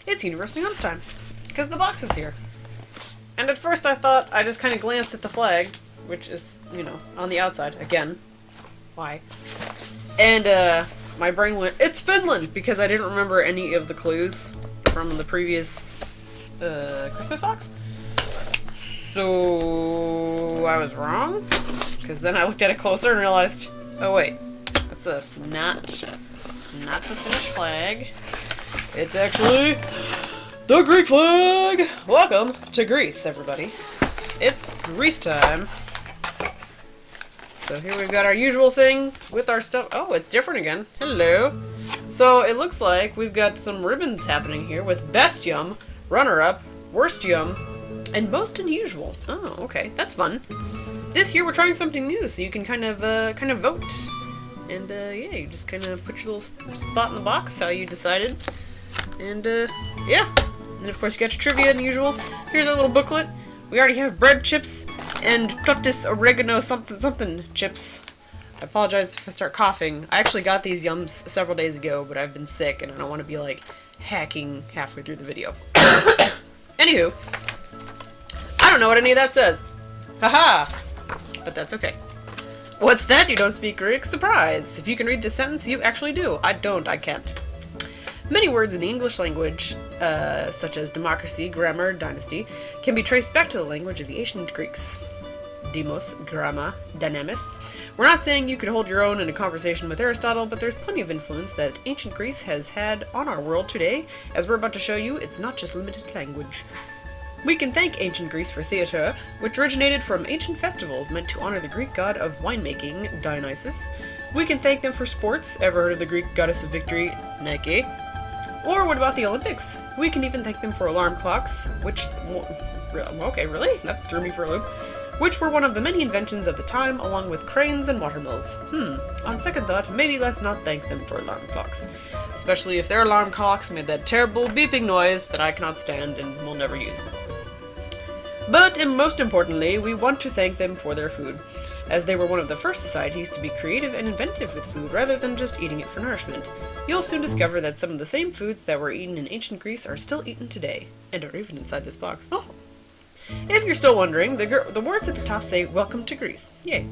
it's University Homes time, because the box is here. And at first I thought, I just kind of glanced at the flag, which is, you know, on the outside, again. Why? And, my brain went, it's Finland! Because I didn't remember any of the clues from the previous, Christmas box. So, I was wrong? Because then I looked at it closer and realized, oh wait, that's not the Finnish flag. It's actually the Greek flag! Welcome to Greece, everybody. It's Greece time. So here we've got our usual thing with our stuff. Oh, it's different again. Hello. So it looks like we've got some ribbons happening here with Best Yum, Runner-Up, Worst Yum, and Most Unusual. Oh, okay. That's fun. This year we're trying something new, so you can kind of vote. And, yeah, you just kind of put your little spot in the box, how you decided. And, yeah. And of course you got your trivia and usual. Here's our little booklet. We already have bread chips and Tottis Oregano something chips. I apologize if I start coughing. I actually got these yums several days ago, but I've been sick and I don't want to be, like, hacking halfway through the video. Anywho. I don't know what any of that says. Haha! But that's okay. What's that? You don't speak Greek? Surprise! If you can read the sentence, you actually do. I don't. I can't. Many words in the English language, such as democracy, grammar, dynasty, can be traced back to the language of the ancient Greeks. Demos, gramma, dynamis. We're not saying you could hold your own in a conversation with Aristotle, but there's plenty of influence that ancient Greece has had on our world today. As we're about to show you, it's not just limited to language. We can thank ancient Greece for theater, which originated from ancient festivals meant to honor the Greek god of winemaking, Dionysus. We can thank them for sports. Ever heard of the Greek goddess of victory, Nike? Or what about the Olympics? We can even thank them for alarm clocks, which... Okay, really? That threw me for a loop. Which were one of the many inventions of the time, along with cranes and watermills. On second thought, maybe let's not thank them for alarm clocks. Especially if their alarm clocks made that terrible beeping noise that I cannot stand and will never use. But, and most importantly, we want to thank them for their food, as they were one of the first societies to be creative and inventive with food rather than just eating it for nourishment. You'll soon discover that some of the same foods that were eaten in ancient Greece are still eaten today, and are even inside this box. Oh! If you're still wondering, the words at the top say, welcome to Greece. Yay.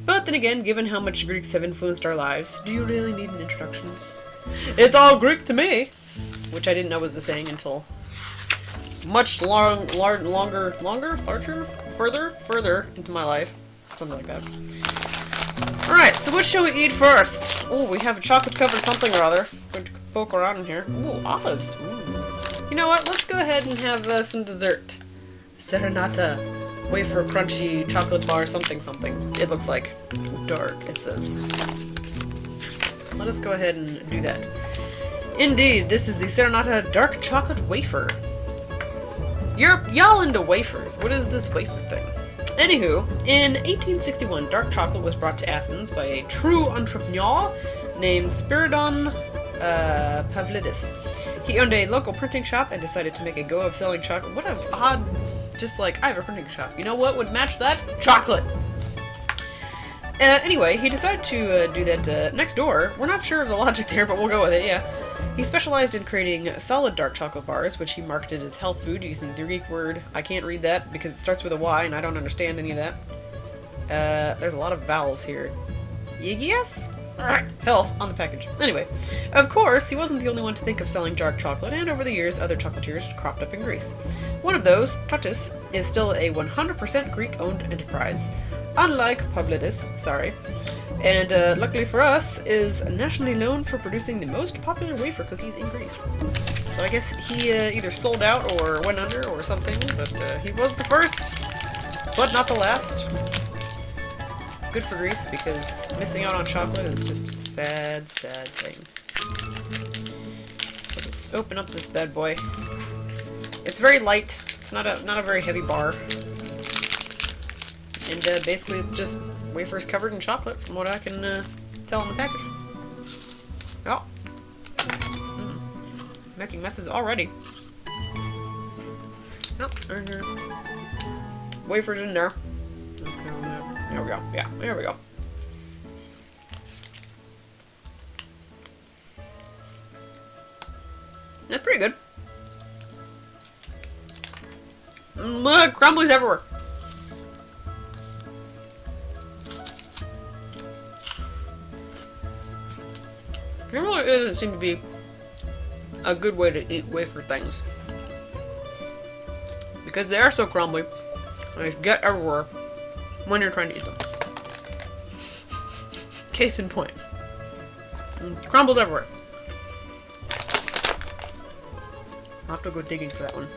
But then again, given how much Greeks have influenced our lives, do you really need an introduction? It's all Greek to me! Which I didn't know was the saying until much further into my life. Something like that. Alright, so what shall we eat first? Oh, we have a chocolate-covered something or other. Going to poke around in here. Ooh, olives. Ooh. You know what? Let's go ahead and have some dessert. Serenata, wafer, crunchy, chocolate bar, something. It looks like. Dark, it says. Let us go ahead and do that. Indeed, this is the Serenata Dark Chocolate Wafer. Y'all into wafers. What is this wafer thing? Anywho, in 1861, dark chocolate was brought to Athens by a true entrepreneur named Spyridon Pavlidis. He owned a local printing shop and decided to make a go of selling chocolate. What an odd... Just like, I have a printing shop. You know what would match that? Chocolate! Anyway, he decided to do that next door. We're not sure of the logic there, but we'll go with it, yeah. He specialized in creating solid dark chocolate bars, which he marketed as health food using the Greek word. I can't read that because it starts with a Y and I don't understand any of that. There's a lot of vowels here. Yes? Alright, health on the package. Anyway, of course, he wasn't the only one to think of selling dark chocolate, and over the years, other chocolatiers cropped up in Greece. One of those, Tottis, is still a 100% Greek-owned enterprise. Unlike Pavlidis, and luckily for us, is nationally known for producing the most popular wafer cookies in Greece. So I guess he either sold out or went under or something, but he was the first, but not the last. Good for Greece, because missing out on chocolate is just a sad, sad thing. So let's open up this bad boy. It's very light. It's not a very heavy bar. And basically it's just wafers covered in chocolate, from what I can tell in the package. Oh. Making messes already. Oh, wafers in there. There we go. Yeah, there we go. That's pretty good. Crumblies everywhere. It really doesn't seem to be a good way to eat wafer things. Because they are so crumbly. And they get everywhere when you're trying to eat them. Case in point. Crumbles everywhere. I'll have to go digging for that one.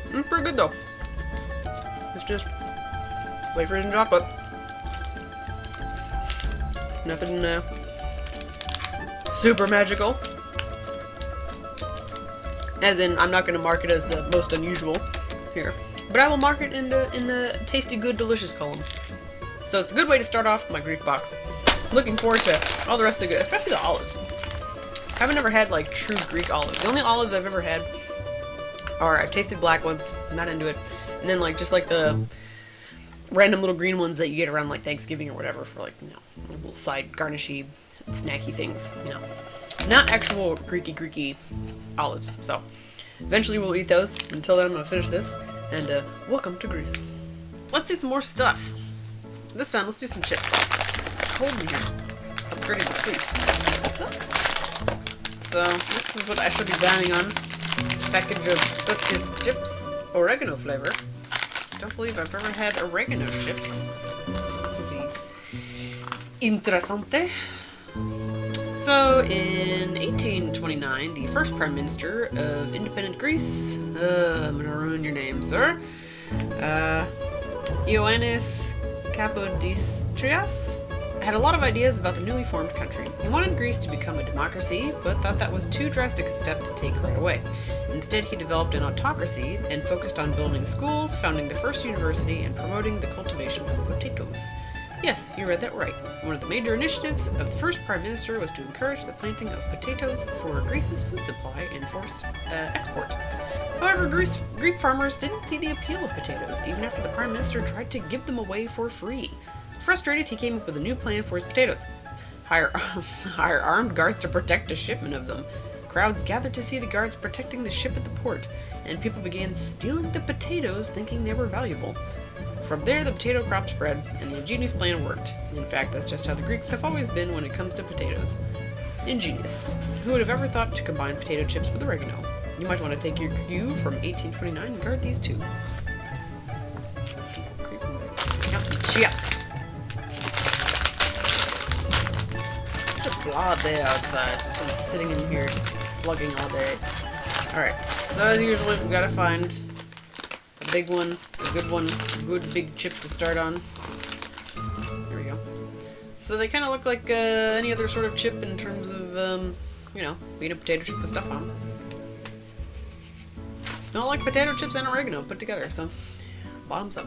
It's pretty good though. It's just wafers and chocolate. Nothing super magical. As in, I'm not going to mark it as the most unusual here. But I will mark it in the tasty, good, delicious column. So it's a good way to start off my Greek box. Looking forward to all the rest of the good, especially the olives. I haven't ever had like true Greek olives. The only olives I've ever had are, I've tasted black ones, I'm not into it. And then like just like the random little green ones that you get around like Thanksgiving or whatever for like, you know, little side garnishy, snacky things, you know. Not actual Greeky olives. So eventually we'll eat those. Until then I'm gonna finish this. And welcome to Greece. Let's do some more stuff. This time let's do some chips. Hold me here. Upgraded the please. So this is what I should be dining on. Package of Tottis chips, oregano flavor. Don't believe I've ever had oregano chips. This will be interessante. So, in 1829, the first Prime Minister of independent Greece, I'm gonna ruin your name, sir, Ioannis Kapodistrias, had a lot of ideas about the newly formed country. He wanted Greece to become a democracy, but thought that was too drastic a step to take right away. Instead, he developed an autocracy and focused on building schools, founding the first university, and promoting the cultivation of potatoes. Yes, you read that right. One of the major initiatives of the first Prime Minister was to encourage the planting of potatoes for Greece's food supply and force export. However, Greek farmers didn't see the appeal of potatoes, even after the Prime Minister tried to give them away for free. Frustrated, he came up with a new plan for his potatoes. Hire armed guards to protect a shipment of them. Crowds gathered to see the guards protecting the ship at the port, and people began stealing the potatoes thinking they were valuable. From there, the potato crop spread, and the ingenious plan worked. In fact, that's just how the Greeks have always been when it comes to potatoes. Ingenious. Who would have ever thought to combine potato chips with oregano? You might want to take your cue from 1829 and guard these two. Chips. Such a blah day outside. Just been sitting in here slugging all day. Alright, so as usual, we've got to find a big one, a good big chip to start on. There we go. So they kind of look like any other sort of chip in terms of, you know, being a potato chip with stuff on them. Smell like potato chips and oregano put together, so bottoms up.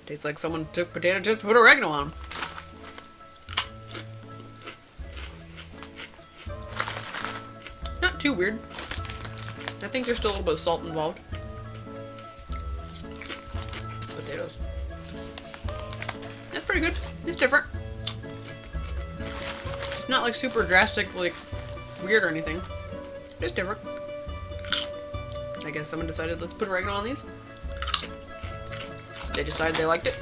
Tastes like someone took potato chips and put oregano on them. Not too weird. I think there's still a little bit of salt involved. Potatoes. That's pretty good. It's different. It's not like super drastic, like weird or anything. It's different. I guess someone decided let's put oregano on these. They decided they liked it,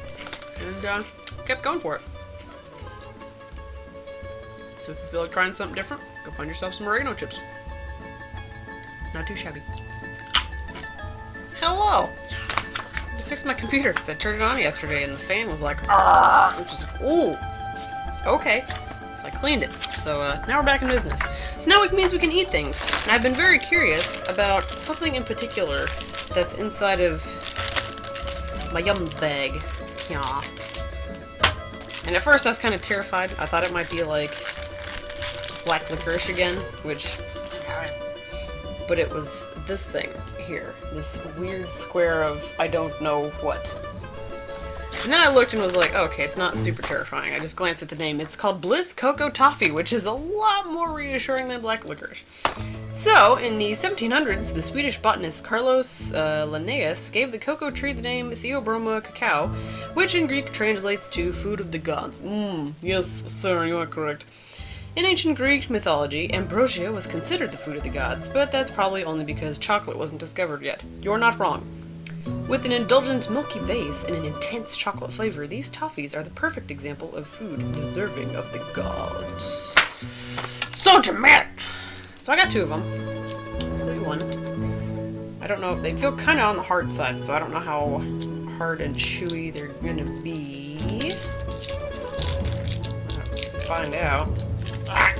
and kept going for it. So if you feel like trying something different, go find yourself some oregano chips. Not too shabby. Hello! I fixed my computer because I turned it on yesterday and the fan was like, "Argh!" Which is like, ooh, okay. So I cleaned it. So now we're back in business. So now it means we can eat things. And I've been very curious about something in particular that's inside of my Yums bag. Yeah. And at first I was kind of terrified. I thought it might be like black licorice again, which, but it was this thing here. This weird square of I don't know what. And then I looked and was like, okay, it's not super terrifying. I just glanced at the name. It's called Bliss Cocoa Toffee, which is a lot more reassuring than black licorice. So, in the 1700s, the Swedish botanist Carlos Linnaeus gave the cocoa tree the name Theobroma cacao, which in Greek translates to food of the gods. Yes, sir, you are correct. In ancient Greek mythology, ambrosia was considered the food of the gods, but that's probably only because chocolate wasn't discovered yet. You're not wrong. With an indulgent milky base and an intense chocolate flavor, these toffees are the perfect example of food deserving of the gods. So dramatic! So I got 2 of them. Maybe 1. I don't know if they feel kind of on the hard side, so I don't know how hard and chewy they're gonna be. Find out. Ah!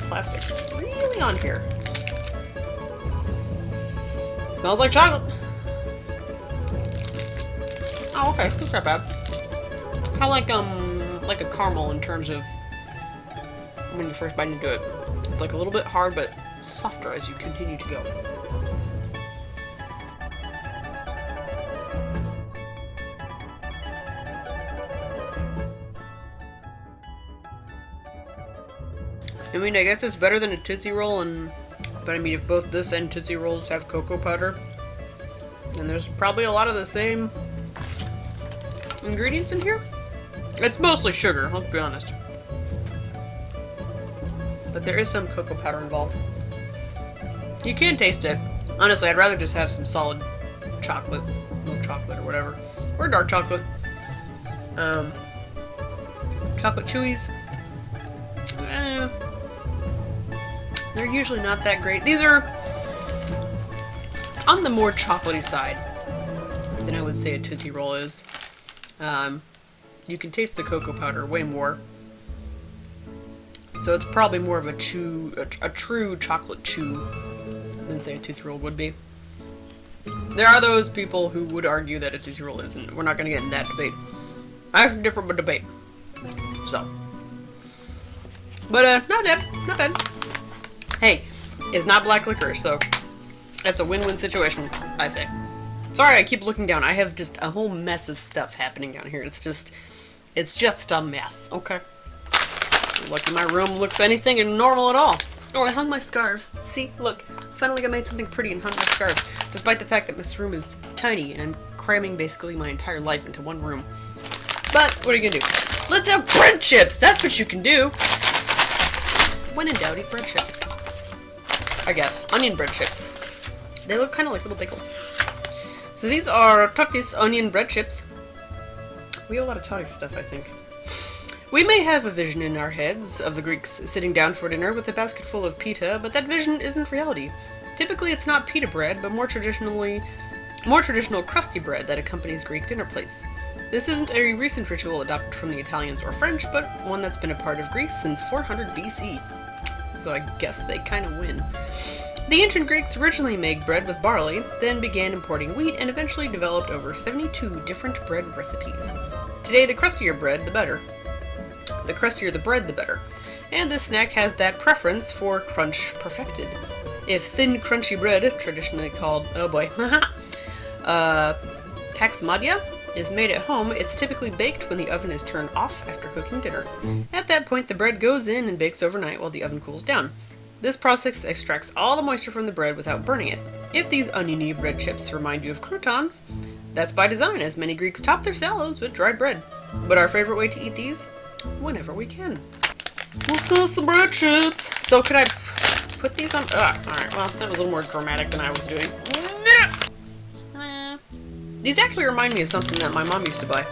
Plastic really on here. Smells like chocolate. Oh, okay, it's not bad. Kind of like a caramel in terms of when you first bite into it. It's like a little bit hard, but softer as you continue to go. I mean, I guess it's better than a Tootsie Roll, but I mean, if both this and Tootsie Rolls have cocoa powder, then there's probably a lot of the same ingredients in here. It's mostly sugar, let's be honest. But there is some cocoa powder involved. You can taste it. Honestly, I'd rather just have some solid chocolate, milk chocolate or whatever, or dark chocolate. Chocolate chewies. They're usually not that great. These are on the more chocolatey side than I would say a Tootsie Roll is. You can taste the cocoa powder way more. So it's probably more of a true chocolate chew than say a Tootsie Roll would be. There are those people who would argue that a Tootsie Roll isn't. We're not going to get in that debate. I have a different debate. So. But, not bad. Not bad. Hey, it's not black licorice, so that's a win-win situation, I say. Sorry, I keep looking down. I have just a whole mess of stuff happening down here. It's just a mess, okay? Lucky my room looks anything normal at all. Oh, I hung my scarves. See, look. Finally I made something pretty and hung my scarves. Despite the fact that this room is tiny and I'm cramming basically my entire life into one room. But, what are you gonna do? Let's have bread chips! That's what you can do! When in doubt, eat bread chips. I guess. Onion bread chips. They look kind of like little pickles. So these are Tottis onion bread chips. We have a lot of Tottis stuff, I think. We may have a vision in our heads of the Greeks sitting down for dinner with a basket full of pita, but that vision isn't reality. Typically it's not pita bread, but more traditional crusty bread that accompanies Greek dinner plates. This isn't a recent ritual adopted from the Italians or French, but one that's been a part of Greece since 400 BC. So I guess they kind of win. The ancient Greeks originally made bread with barley, then began importing wheat, and eventually developed over 72 different bread recipes. Today, the crustier bread, the better. The crustier the bread, the better. And this snack has that preference for crunch perfected. If thin, crunchy bread, traditionally called, oh boy, paxmadia, is made at home, it's typically baked when the oven is turned off after cooking dinner. At that point, the bread goes in and bakes overnight while the oven cools down. This process extracts all the moisture from the bread without burning it. If these oniony bread chips remind you of croutons, that's by design, as many Greeks top their salads with dried bread. But our favorite way to eat these? Whenever we can. Let's have some bread chips! So could I put these on? Alright, well, that was a little more dramatic than I was doing. These actually remind me of something that my mom used to buy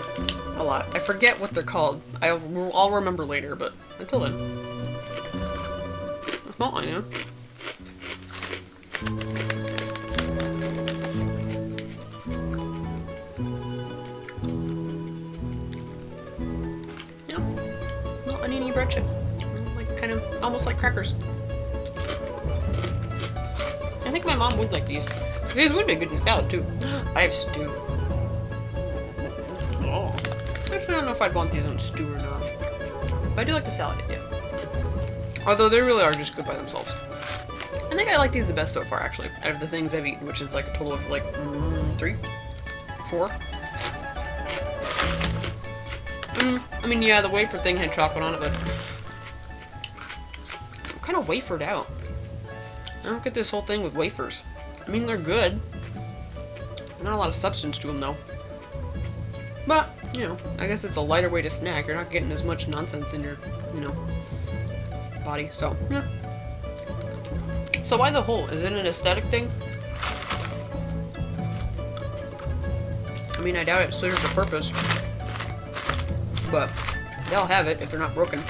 a lot. I forget what they're called. I'll remember later, but until then. It's not like it. Yeah. Little oniony bread chips. Like kind of almost like crackers. I think my mom would like these. These would be good in salad too. I have stew. Oh. Actually, I don't know if I'd want these on stew or not. But I do like the salad idea. Although they really are just good by themselves. I think I like these the best so far, actually, out of the things I've eaten, which is like a total of like 3, 4. I mean, yeah, the wafer thing had chocolate on it, but I'm kind of wafered out. I don't get this whole thing with wafers. I mean, they're good. Not a lot of substance to them, though. But, you know, I guess it's a lighter way to snack. You're not getting as much nonsense in your, you know, body. So, yeah. So why the hole? Is it an aesthetic thing? I mean, I doubt it serves a purpose. But they'll have it if they're not broken.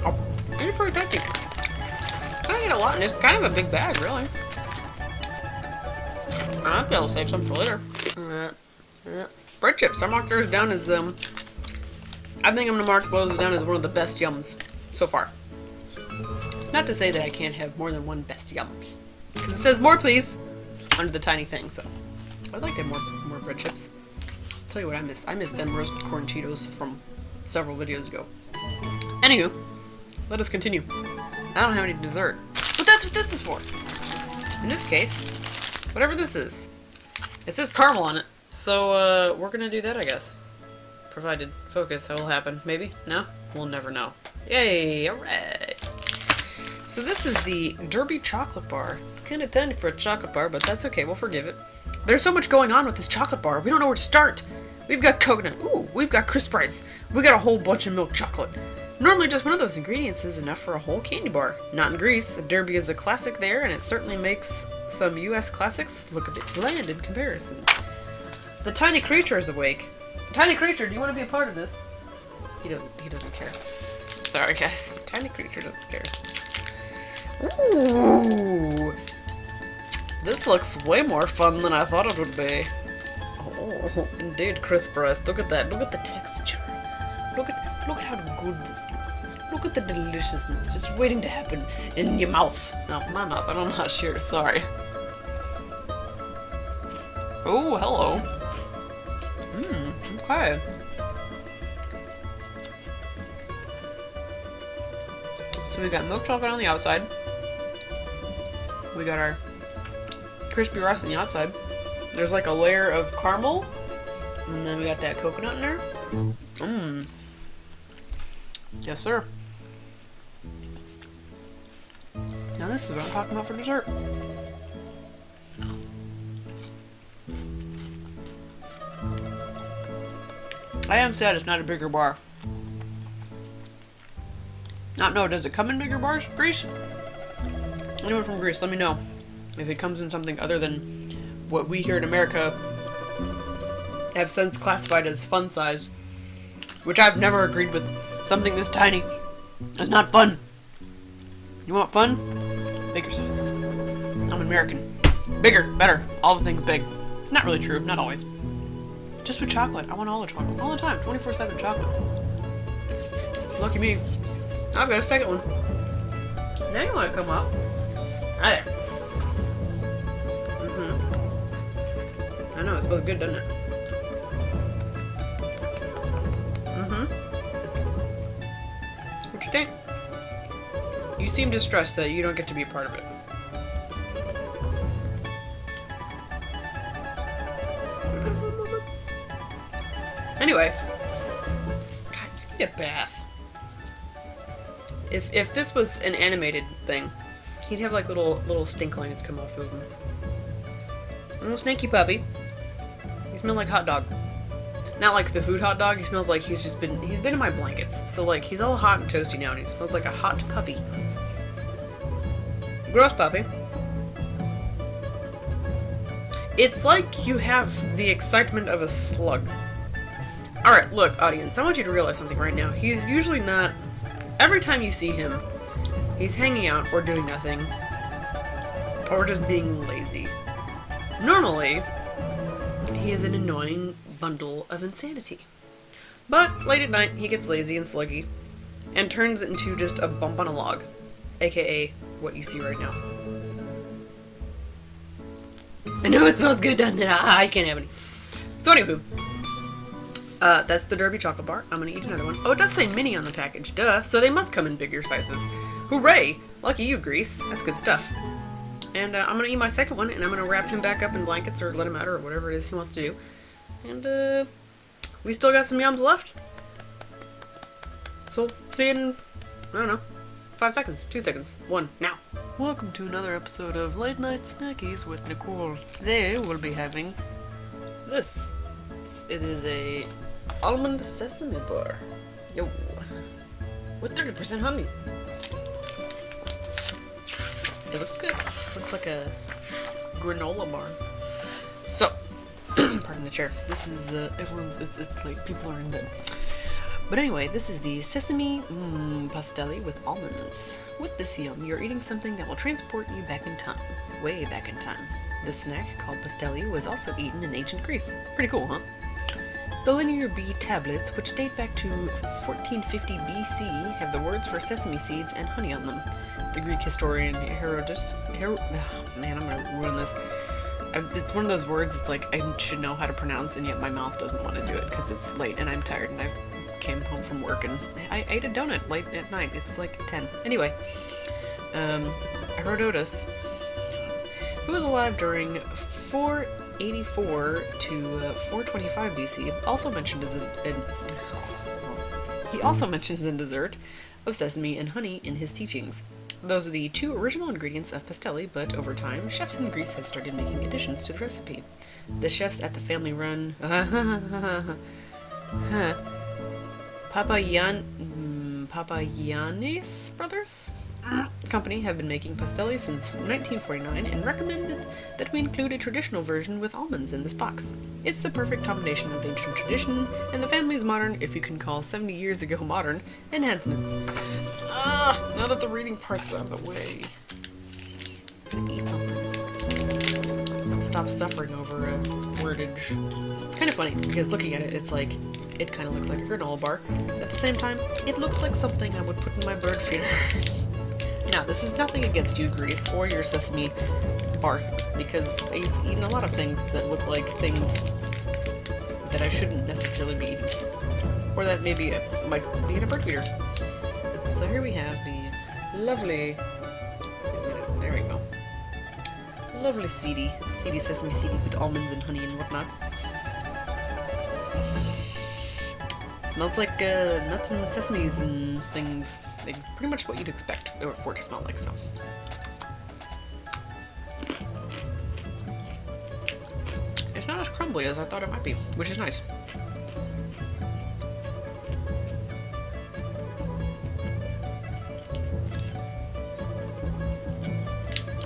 Oh, it's pretty tasty. I get a lot, and it's kind of a big bag, really. I might be able to save some for later. Bread chips. I marked theirs down as I think I'm gonna mark those down as one of the best yums so far. It's not to say that I can't have more than one best yum, because it says more, please, under the tiny thing. So I'd like to have more bread chips. I'll tell you what I miss. I miss them roasted corn Cheetos from several videos ago. Anywho, let us continue. I don't have any dessert, but that's what this is for. In this case, whatever this is, it says caramel on it. So we're gonna do that, I guess. Provided focus, that will happen. Maybe? No? We'll never know. Yay! Alright! So this is the Derby chocolate bar. Kinda tiny for a chocolate bar, but that's okay, we'll forgive it. There's so much going on with this chocolate bar, we don't know where to start. We've got coconut, ooh, we've got crisp rice, we got a whole bunch of milk chocolate. Normally just one of those ingredients is enough for a whole candy bar. Not in Greece, Derby is a classic there, and it certainly makes some US classics look a bit bland in comparison. The tiny creature is awake. Tiny creature, do you want to be a part of this? He doesn't care. Sorry guys, tiny creature doesn't care. Ooh! This looks way more fun than I thought it would be. Oh, indeed, crisp rice. Look at that. Look at the texture. Look at how good this looks. Look at the deliciousness just waiting to happen in your mouth. No, my mouth. I'm not sure. Sorry. Oh, hello. Okay. So we got milk chocolate on the outside. We got our crispy rice on the outside. There's like a layer of caramel. And then we got that coconut in there. Mmm. Yes, sir. Now this is what I'm talking about for dessert. I am sad it's not a bigger bar. No, does it come in bigger bars, Greece? Anyone from Greece, let me know if it comes in something other than what we here in America have since classified as fun size, which I've never agreed with. Something this tiny is not fun. You want fun? Bigger sizes. I'm American. Bigger, better, all the things big. It's not really true, not always. Just with chocolate. I want all the chocolate. All the time. 24/7 chocolate. Lucky me. I've got a second one. Now you want to come up. Alright. I know, it smells good, doesn't it? What you think? You seem distressed that you don't get to be a part of it. Anyway, God, you need a bath. If this was an animated thing, he'd have like little stink lines come off of him. Little snaky puppy. He smells like hot dog. Not like the food hot dog. He smells like he's been in my blankets. So like he's all hot and toasty now, and he smells like a hot puppy. Gross puppy. It's like you have the excitement of a slug. Alright, look, audience, I want you to realize something right now. He's usually not... Every time you see him, he's hanging out or doing nothing. Or just being lazy. Normally, he is an annoying bundle of insanity. But, late at night, he gets lazy and sluggy, and turns into just a bump on a log. AKA, what you see right now. I know it smells good, doesn't it? I can't have any. So anywho, that's the Derby chocolate bar. I'm gonna eat another one. Oh, it does say mini on the package, duh. So they must come in bigger sizes. Hooray! Lucky you, Grease. That's good stuff. And I'm gonna eat my second one, and I'm gonna wrap him back up in blankets or let him out or whatever it is he wants to do. And, we still got some yums left. So, see you in, I don't know, 5 seconds, 2 seconds, 1, now. Welcome to another episode of Late Night Snackies with Nicole. Today we'll be having this. It is a almond sesame bar. Yo. With 30% honey. It looks good. Looks like a granola bar. So, pardon the chair. This is, it's like people are in bed. But anyway, this is the Sesame Pasteli with almonds. With this yum, you're eating something that will transport you back in time. Way back in time. The snack, called pasteli, was also eaten in ancient Greece. Pretty cool, huh? The linear B tablets, which date back to 1450 BC, have the words for sesame seeds and honey on them. The Greek historian Herodotus... man, I'm gonna ruin this. It's one of those words, it's like I should know how to pronounce, and yet my mouth doesn't want to do it because it's late and I'm tired and I came home from work and I ate a donut late at night. It's like 10. Anyway, Herodotus, who was alive during 484 to 425 BC, also mentions in dessert of sesame and honey in his teachings. Those are the two original ingredients of pasteli, but over time, chefs in Greece have started making additions to the recipe. The chefs at the family-run Papagiannis Brothers company have been making pasteli since 1949 and recommended that we include a traditional version with almonds in this box. It's the perfect combination of ancient tradition and the family's modern, if you can call 70 years ago modern, enhancements. Now that the reading part's out of the way, I'm gonna eat something. Don't stop suffering over wordage. It's kind of funny because looking at it, it's like it kind of looks like a granola bar. At the same time, it looks like something I would put in my bird feeder. Now, this is nothing against you, Greece, or your sesame bar, because I've eaten a lot of things that look like things that I shouldn't necessarily be eating, or that maybe might be in a bird feeder. So here we have the lovely, there we go, lovely seedy sesame seedy with almonds and honey and whatnot. Smells like nuts and sesames and things. It's pretty much what you'd expect for it to smell like, so. It's not as crumbly as I thought it might be, which is nice.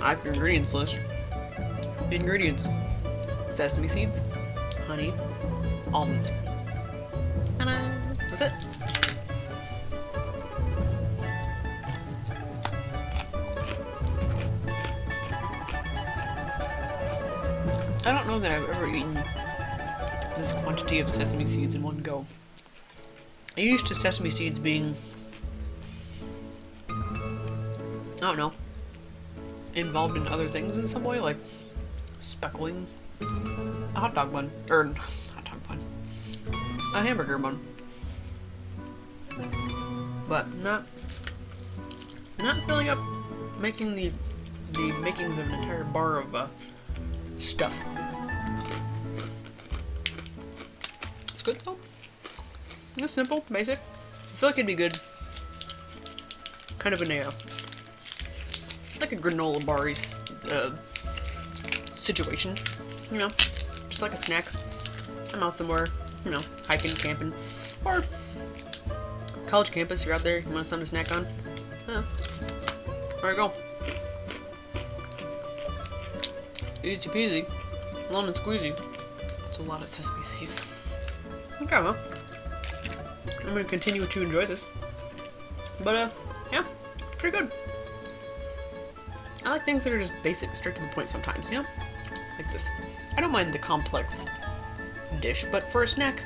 I have your ingredients list. The ingredients: sesame seeds, honey, almonds. That's it. I don't know that I've ever eaten this quantity of sesame seeds in one go. I'm used to sesame seeds being, I don't know, involved in other things in some way, like speckling a hot dog bun, or hot dog bun, a hamburger bun, but not filling up, making the makings of an entire bar of stuff. It's good though. It's simple, basic. I feel like it'd be good, kind of in a like a granola bar situation, you know, just like a snack. I'm out somewhere, you know, hiking, camping, or college campus. You're out there, you want something to snack on? Yeah. There you go. Easy peasy, lemon squeezy. It's a lot of sesame seeds. Okay, well, I'm gonna continue to enjoy this. But yeah, pretty good. I like things that are just basic, straight to the point sometimes, you know? Like this. I don't mind the complex dish, but for a snack,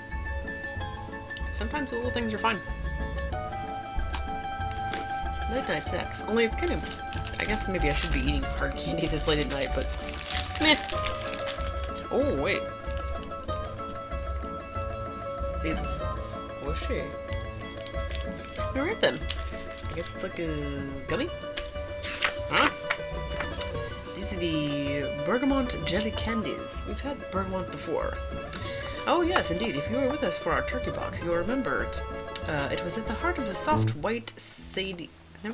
sometimes the little things are fine. Late night snacks. Only it's kind of, I guess maybe I should be eating hard candy this late at night, but meh. Oh, wait. It's squishy. Alright then. I guess it's like a gummy? Huh? These are the Bergamot Jelly Candies. We've had Bergamot before. Oh yes, indeed. If you were with us for our turkey box, you'll remember it. It was at the heart of the soft white sage.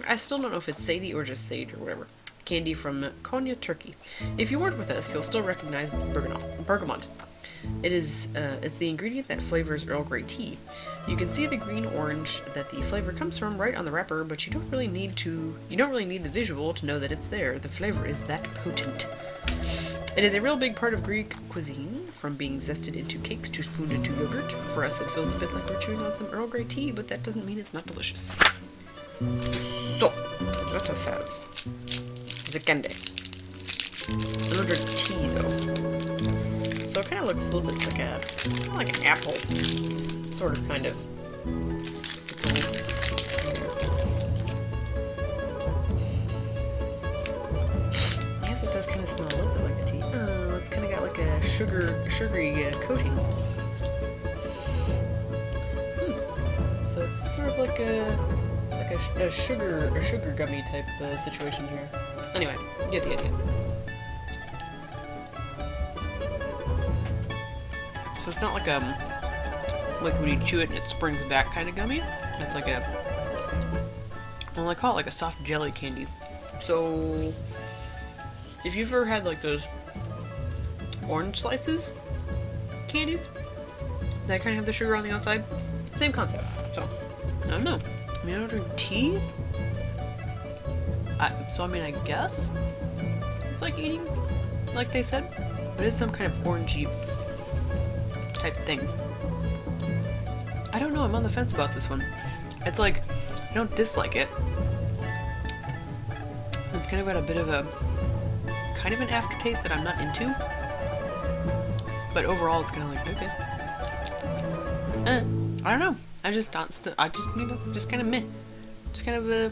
I still don't know if it's sage or just sage or whatever. Candy from Konya, Turkey. If you weren't with us, you'll still recognize the bergamot. It's the ingredient that flavors Earl Grey tea. You can see the green-orange that the flavor comes from right on the wrapper, but you don't really need the visual to know that it's there. The flavor is that potent. It is a real big part of Greek cuisine, from being zested into cakes to spooned into yogurt. For us, it feels a bit like we're chewing on some Earl Grey tea, but that doesn't mean it's not delicious. So, let us have the candy. Another tea, though. So it kind of looks a little bit like an apple, sort of, kind of. Yes, it does kind of smell a little bit like the tea. Oh, it's kind of got like a sugary coating. So it's sort of like a sugar gummy type situation here. Anyway, you get the idea. So it's not like when you chew it and it springs back kind of gummy. It's like I call it like a soft jelly candy. So if you've ever had like those orange slices candies that kind of have the sugar on the outside, same concept. So I don't know. I mean, I don't drink tea. I guess it's like eating, like they said, but it's some kind of orangey type thing. I don't know, I'm on the fence about this one. It's like, I don't dislike it. It's kind of got a bit of an aftertaste that I'm not into. But overall, it's kind of like, okay. I don't know. Just kind of meh. Just kind of a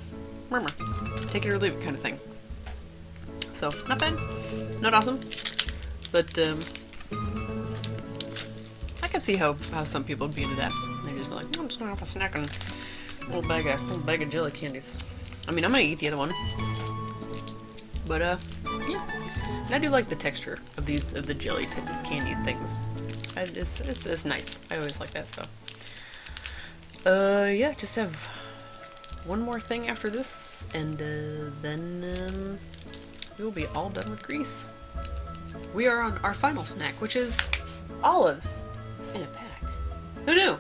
murmur. Take it or leave it kind of thing. So, not bad. Not awesome. But, I can see how some people would be into that. They just be like, I'm just gonna have a snack on a little bag of jelly candies. I mean, I'm gonna eat the other one. But, yeah. And I do like the texture of the jelly type of candy things. It's nice. I always like that, so. Yeah, just have one more thing after this, and then we'll be all done with Greece. We are on our final snack, which is olives in a pack. Who knew?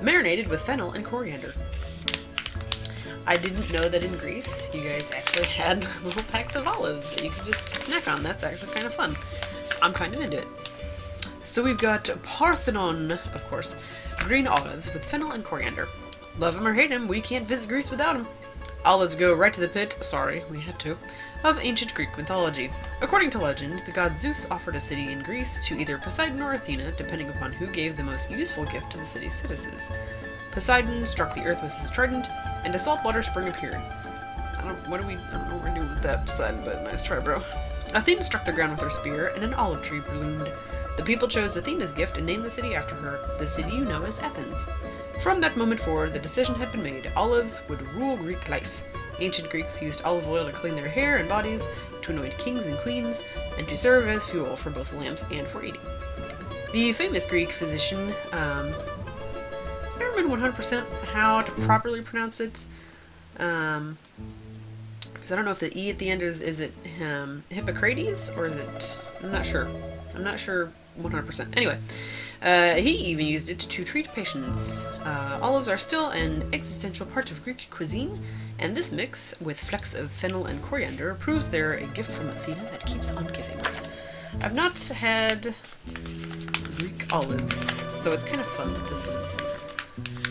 Marinated with fennel and coriander. I didn't know that in Greece you guys actually had little packs of olives that you could just snack on. That's actually kind of fun. I'm kind of into it. So we've got Parthenon, of course, green olives with fennel and coriander. Love him or hate him, we can't visit Greece without him. Olives go right to the pit, sorry, we had to, of ancient Greek mythology. According to legend, the god Zeus offered a city in Greece to either Poseidon or Athena, depending upon who gave the most useful gift to the city's citizens. Poseidon struck the earth with his trident, and a saltwater spring appeared. I don't know what we're doing with that, Poseidon, but nice try, bro. Athena struck the ground with her spear, and an olive tree bloomed. The people chose Athena's gift and named the city after her, the city you know as Athens. From that moment forward, the decision had been made. Olives would rule Greek life. Ancient Greeks used olive oil to clean their hair and bodies, to anoint kings and queens, and to serve as fuel for both lamps and for eating. The famous Greek physician, I've never been 100% how to properly pronounce it, because I don't know if the E at the end is it Hippocrates, or is it, I'm not sure 100%. Anyway, he even used it to treat patients. Olives are still an existential part of Greek cuisine, and this mix, with flecks of fennel and coriander, proves they're a gift from Athena that keeps on giving. I've not had Greek olives, so it's kind of fun that this is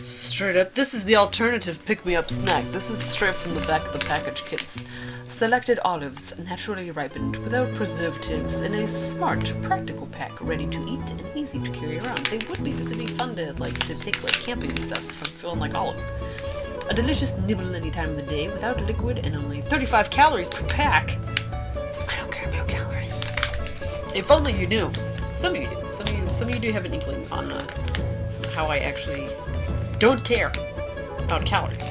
straight up. This is the alternative pick-me-up snack. This is straight from the back of the package, kids. Selected olives, naturally ripened, without preservatives, in a smart, practical pack, ready to eat and easy to carry around. They would be. This would be fun to take camping and stuff if I'm feeling like olives. A delicious nibble any time of the day, without liquid, and only 35 calories per pack. I don't care about calories. If only you knew. Some of you do. Some of you do have an inkling on how I actually don't care about calories.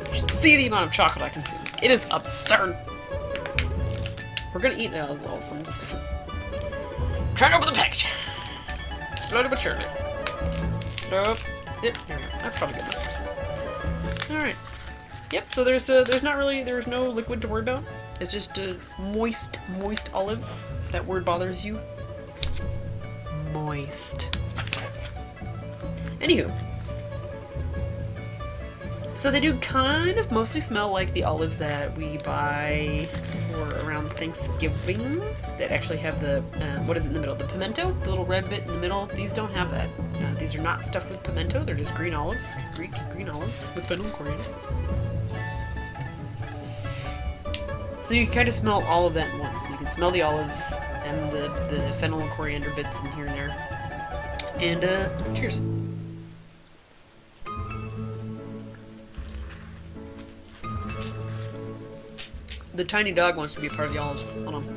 You should see the amount of chocolate I consume. It is absurd. We're gonna eat now as well, so I'm just trying to open the package. Slowly but surely. Nope. Dip. There we go. That's probably good enough. Alright. Yep, so there's no liquid to worry about. It's just moist olives. That word bothers you. Moist. Anywho. So they do kind of mostly smell like the olives that we buy for around Thanksgiving. That actually have the, what is it in the middle? The pimento? The little red bit in the middle? These don't have that. These are not stuffed with pimento. They're just green olives. Greek green olives with fennel and coriander. So you can kind of smell all of that at once. You can smell the olives and the fennel and coriander bits in here and there. And, cheers. The tiny dog wants to be a part of the olives. Hold on.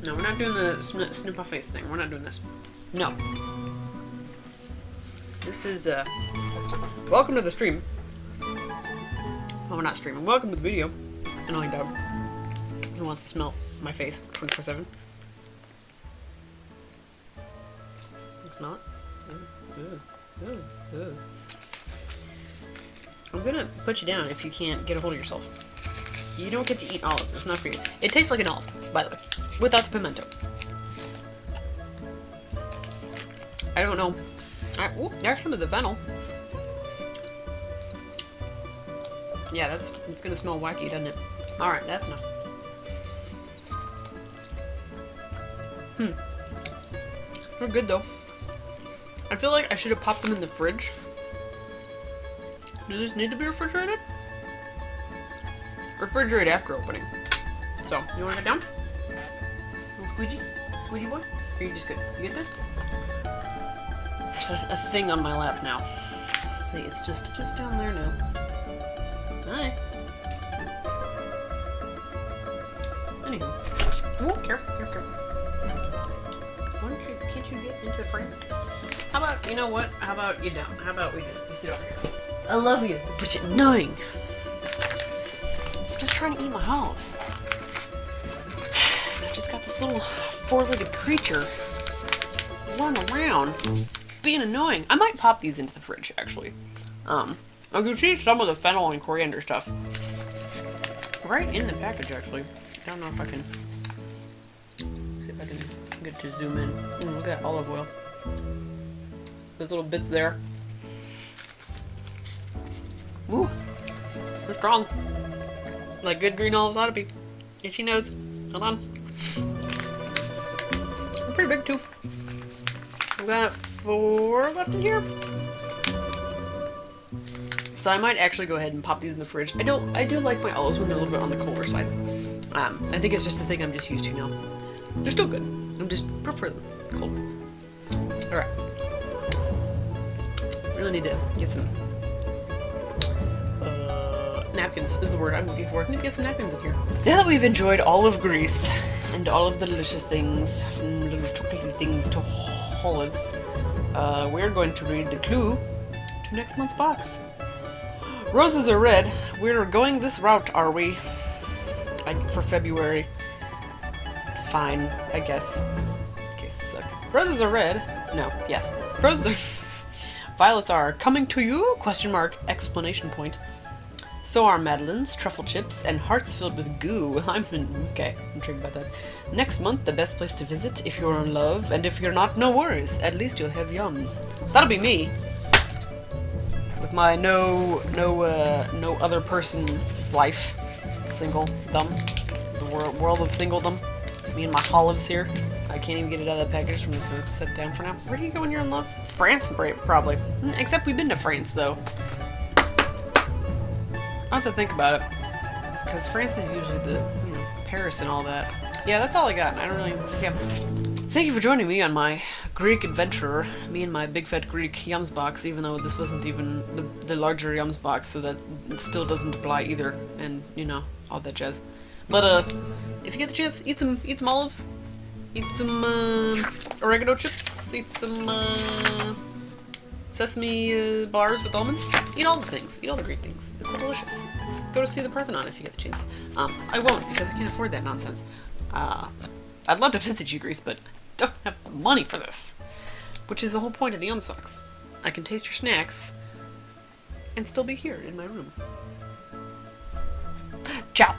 No, we're not doing the snip my face thing. We're not doing this. No. This is, welcome to the stream. Well, we're not streaming. Welcome to the video. Annoying dog. Who wants to smell my face 24/7? Smell it? Ooh. I'm gonna put you down if you can't get a hold of yourself. You don't get to eat olives. It's not for you. It tastes like an olive, by the way, without the pimento. I don't know. Ooh, there's some of the fennel. Yeah, it's gonna smell wacky, doesn't it? All right, that's enough. They're good though. I feel like I should have popped them in the fridge. Do these need to be refrigerated? Refrigerate after opening. So, you wanna get down? Little squeegee? Squeegee boy? Or are you just good? You get there? There's a thing on my lap now. See, it's just down there now. Hi. Anywho. Ooh, careful. Can't you get into the frame? How about, you know what? How about you don't? How about you sit over here? I love you, but you're annoying. I'm just trying to eat my house. I've just got this little four-legged creature running around, being annoying. I might pop these into the fridge, actually. I can see some of the fennel and coriander stuff right in the package, actually. I don't know if I can see if I can get to zoom in. Look at that olive oil. Those little bits there. Ooh, they're strong. Like good green olives ought to be. Itchy nose. Hold on. They're pretty big too. I've got 4 left in here. So I might actually go ahead and pop these in the fridge. I do like my olives when they're a little bit on the colder side. I think it's just a thing I'm just used to now. They're still good. I just prefer them cold. Alright. Really need to get some napkins is the word I'm looking for. I need to get some napkins in here. Now that we've enjoyed olive grease and all of the delicious things, from little chocolatey things to olives, we're going to read the clue to next month's box. Roses are red. We're going this route, are we? For February. Fine, I guess. Okay, suck. Roses are red. No, yes. Roses are... Violets are coming to you? Question mark, exclamation point. So are madeleines, truffle chips, and hearts filled with goo. I'm intrigued about that. Next month, the best place to visit if you're in love, and if you're not, no worries. At least you'll have yums. That'll be me. With my no other person life. Single-dom. The world of single-dom. Me and my olives here. I can't even get it out of the package. I'm just gonna set it down for now. Where do you go when you're in love? France, probably. Except we've been to France, though. I'll have to think about it. Because France is usually the, Paris and all that. Yeah, that's all I got. I don't really... Yeah. Thank you for joining me on my Greek adventure. Me and my big fat Greek Yums box, even though this wasn't even the larger Yums box, so that it still doesn't apply either. And, all that jazz. But, if you get the chance, eat some olives. Eat some, oregano chips. Eat some, sesame bars with almonds. Eat all the things. Eat all the great things. It's so delicious. Go to see the Parthenon if you get the chance. I won't because I can't afford that nonsense. I'd love to visit you, Greece, but don't have the money for this. Which is the whole point of the Box. I can taste your snacks and still be here in my room. Ciao!